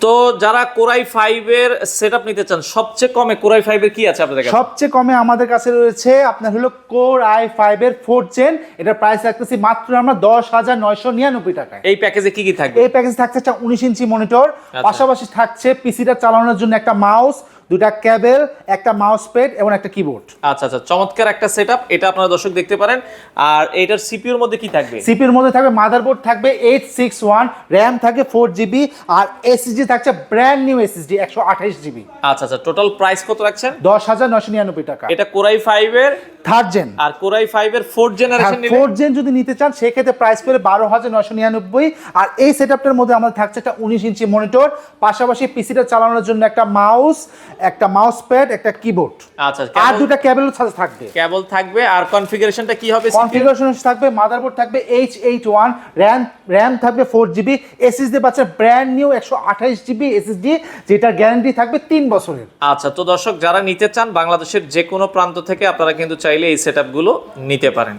তো যারা কোরাই 5 এর সেটআপ নিতে চান, সবচেয়ে কমে কোরাই 5 এর কি আছে আপনাদের কাছে? সবচেয়ে কমে আমাদের কাছে রয়েছে আপনার হলো কোর i5 এর 4th জেন। এটার প্রাইস রাখতেছি মাত্র আমরা 10,999 টাকায়। এই প্যাকেজে কি কি থাকবে? এই প্যাকেজ থাকছে একটা 19 ইঞ্চি মনিটর, পাশাপাশি থাকছে পিসিটা চালানোর জন্য একটা মাউস, দুটা কেবল, একটা মাউস প্যাড এবং একটা কিবোর্ড। আচ্ছা আচ্ছা, চমৎকার একটা সেটআপ, এটা আপনারা দর্শক দেখতে পারেন। আর এটার সিপিইউর মধ্যে কি থাকবে? সিপির মধ্যে থাকবে মাদারবোর্ড থাকবে 861, র্যাম থাকবে 4GB, আর এসএসডি থাকছে ব্র্যান্ড নিউ এসএসডি 128GB। আচ্ছা আচ্ছা, টোটাল প্রাইস কত রাখছেন? 10,999 টাকা। এটা কোরাই 5 এর 3rd জেন। আর কোরাই 5 এর 4th জেনারেশন নিলে 4th জেন যদি নিতে চান সেক্ষেত্রে প্রাইস পড়বে 12,999। আর এই সেটআপটার মধ্যে আমাদের থাকছে একটা 19 ইঞ্চি মনিটর, পাশাপাশি পিসিটা চালানোর জন্য একটা মাউস, একটা মাউস প্যাড, একটা কিবোর্ড, আচ্ছা, আর দুটা কেবল সাথে থাকবে। কেবল থাকবে। আর কনফিগারেশনটা কি হবে? কনফিগারেশন থাকবে মাদারবোর্ড থাকবে H81, র্যাম থাকবে 4GB, এসএসডি পাচ্ছে ব্র্যান্ড নিউ 128GB এসএসডি, যেটার গ্যারান্টি থাকবে 3 বছরের। আচ্ছা, তো দর্শক যারা নিতে চান বাংলাদেশের যে কোনো প্রান্ত থেকে আপনারা কিন্তু চাইলে এই সেটআপগুলো নিতে পারেন।